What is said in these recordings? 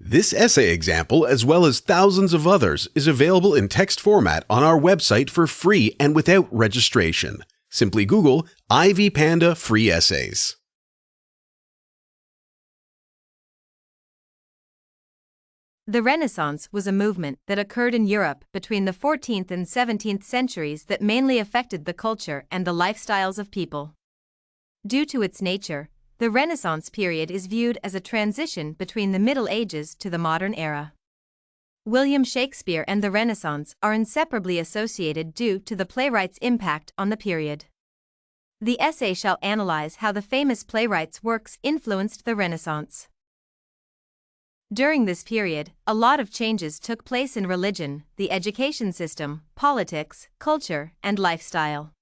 This essay example, as well as thousands of others, is available in text format on our website for free and without registration. Simply Google Ivy Panda Free Essays. The Renaissance was a movement that occurred in Europe between the 14th and 17th centuries that mainly affected the culture and the lifestyles of people. Due to its nature, the Renaissance period is viewed as a transition between the Middle Ages to the modern era. William Shakespeare and the Renaissance are inseparably associated due to the playwright's impact on the period. The essay shall analyze how the famous playwright's works influenced the Renaissance. During this period, a lot of changes took place in religion, the education system, politics, culture, and lifestyle.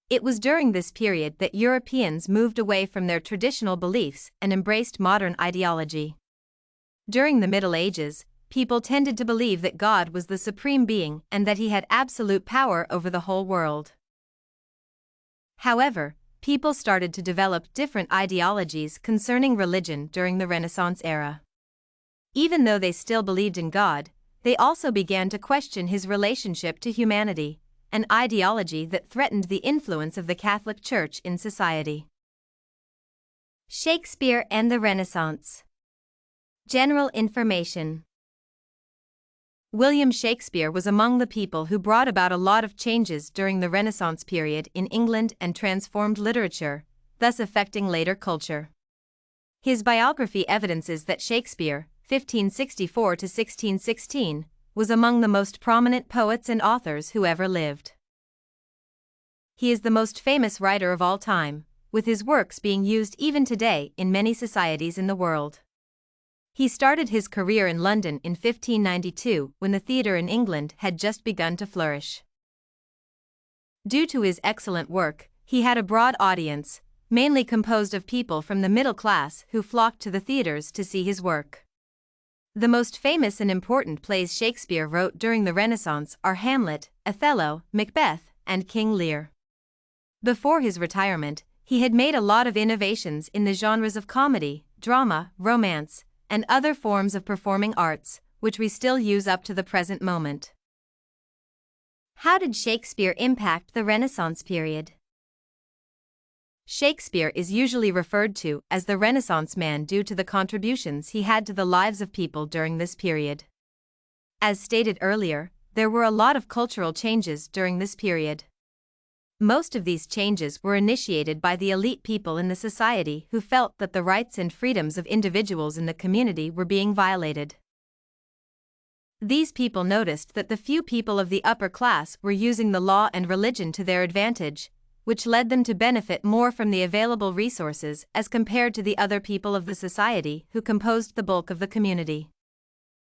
It was during this period that Europeans moved away from their traditional beliefs and embraced modern ideology. During the Middle Ages, people tended to believe that God was the supreme being and that he had absolute power over the whole world. However, people started to develop different ideologies concerning religion during the Renaissance era. Even though they still believed in God, they also began to question his relationship to humanity, an ideology that threatened the influence of the Catholic Church in society. Shakespeare and the Renaissance. General information. William Shakespeare was among the people who brought about a lot of changes during the Renaissance period in England and transformed literature, thus affecting later culture. His biography evidences that Shakespeare, 1564 to 1616, was among the most prominent poets and authors who ever lived. He is the most famous writer of all time, with his works being used even today in many societies in the world. He started his career in London in 1592 when the theatre in England had just begun to flourish. Due to his excellent work, he had a broad audience, mainly composed of people from the middle class who flocked to the theatres to see his work. The most famous and important plays Shakespeare wrote during the Renaissance are Hamlet, Othello, Macbeth, and King Lear. Before his retirement, he had made a lot of innovations in the genres of comedy, drama, romance, and other forms of performing arts, which we still use up to the present moment. How did Shakespeare impact the Renaissance period? Shakespeare is usually referred to as the Renaissance man due to the contributions he had to the lives of people during this period. As stated earlier, there were a lot of cultural changes during this period. Most of these changes were initiated by the elite people in the society who felt that the rights and freedoms of individuals in the community were being violated. These people noticed that the few people of the upper class were using the law and religion to their advantage, which led them to benefit more from the available resources as compared to the other people of the society who composed the bulk of the community.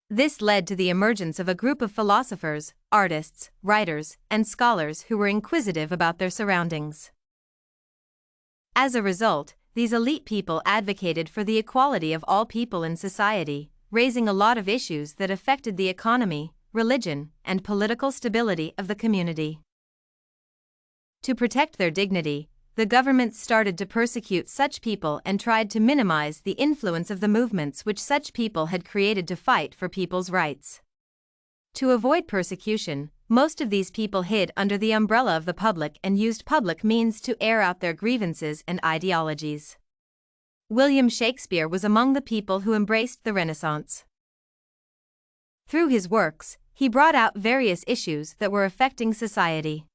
This led to the emergence of a group of philosophers, artists, writers, and scholars who were inquisitive about their surroundings. As a result, these elite people advocated for the equality of all people in society, raising a lot of issues that affected the economy, religion, and political stability of the community. To protect their dignity, the government started to persecute such people and tried to minimize the influence of the movements which such people had created to fight for people's rights. To avoid persecution, most of these people hid under the umbrella of the public and used public means to air out their grievances and ideologies. William Shakespeare was among the people who embraced the Renaissance. Through his works, he brought out various issues that were affecting society.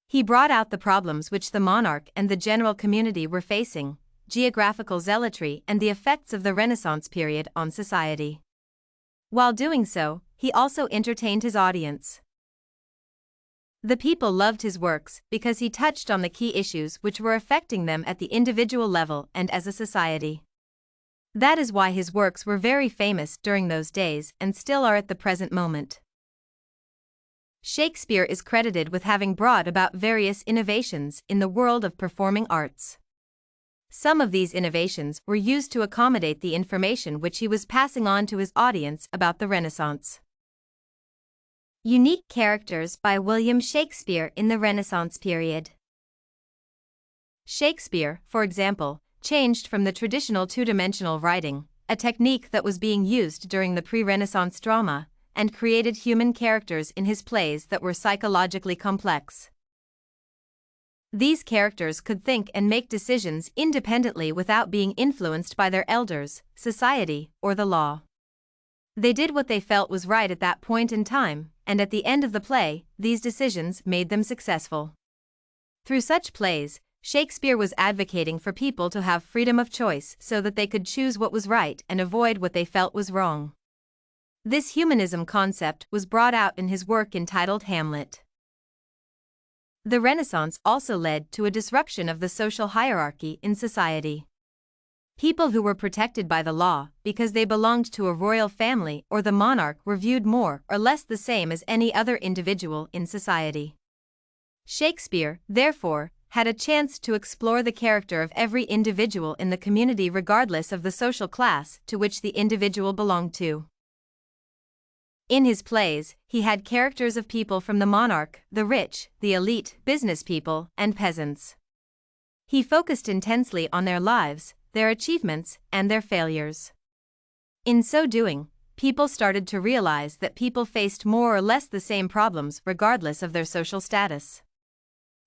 He brought out the problems which the monarch and the general community were facing, geographical zealotry, and the effects of the Renaissance period on society. While doing so, he also entertained his audience. The people loved his works because he touched on the key issues which were affecting them at the individual level and as a society. That is why his works were very famous during those days and still are at the present moment. Shakespeare is credited with having brought about various innovations in the world of performing arts. Some of these innovations were used to accommodate the information which he was passing on to his audience about the Renaissance. Unique characters by William Shakespeare in the Renaissance period. Shakespeare, for example, changed from the traditional two-dimensional writing, a technique that was being used during the pre-Renaissance drama, and created human characters in his plays that were psychologically complex. These characters could think and make decisions independently without being influenced by their elders, society, or the law. They did what they felt was right at that point in time, and at the end of the play, these decisions made them successful. Through such plays, Shakespeare was advocating for people to have freedom of choice so that they could choose what was right and avoid what they felt was wrong. This humanism concept was brought out in his work entitled Hamlet. The Renaissance also led to a disruption of the social hierarchy in society. People who were protected by the law because they belonged to a royal family or the monarch were viewed more or less the same as any other individual in society. Shakespeare, therefore, had a chance to explore the character of every individual in the community regardless of the social class to which the individual belonged to. In his plays, he had characters of people from the monarch, the rich, the elite, business people, and peasants. He focused intensely on their lives, their achievements, and their failures. In so doing, people started to realize that people faced more or less the same problems regardless of their social status.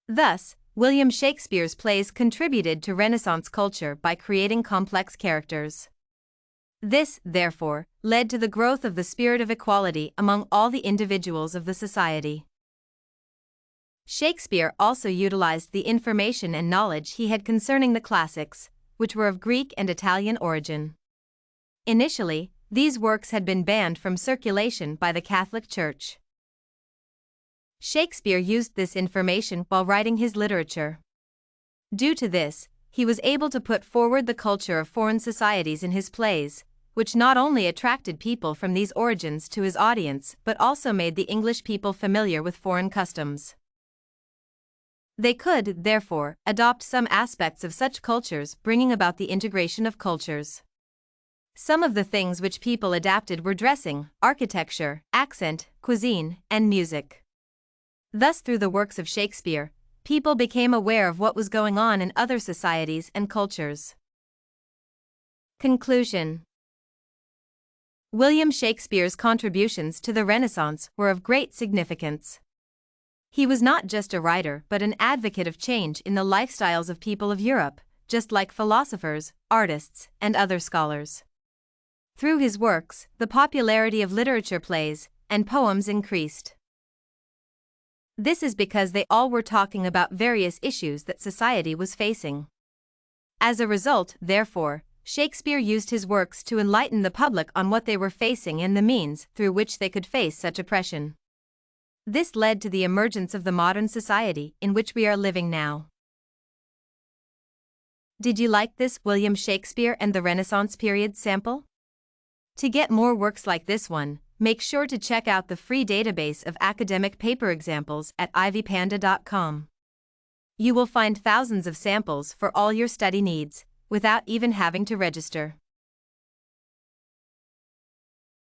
Thus, William Shakespeare's plays contributed to Renaissance culture by creating complex characters. This, therefore, led to the growth of the spirit of equality among all the individuals of the society. Shakespeare also utilized the information and knowledge he had concerning the classics, which were of Greek and Italian origin. Initially, these works had been banned from circulation by the Catholic Church. Shakespeare used this information while writing his literature. Due to this, he was able to put forward the culture of foreign societies in his plays, which not only attracted people from these origins to his audience but also made the English people familiar with foreign customs. They could, therefore, adopt some aspects of such cultures, bringing about the integration of cultures. Some of the things which people adapted were dressing, architecture, accent, cuisine, and music. Thus, through the works of Shakespeare, people became aware of what was going on in other societies and cultures. Conclusion. William Shakespeare's contributions to the Renaissance were of great significance. He was not just a writer but an advocate of change in the lifestyles of people of Europe, just like philosophers, artists, and other scholars. Through his works, the popularity of literature, plays, and poems increased. This is because they all were talking about various issues that society was facing. As a result, therefore, Shakespeare used his works to enlighten the public on what they were facing and the means through which they could face such oppression. This led to the emergence of the modern society in which we are living now. Did you like this William Shakespeare and the Renaissance period sample? To get more works like this one, make sure to check out the free database of academic paper examples at ivypanda.com. You will find thousands of samples for all your study needs, without even having to register.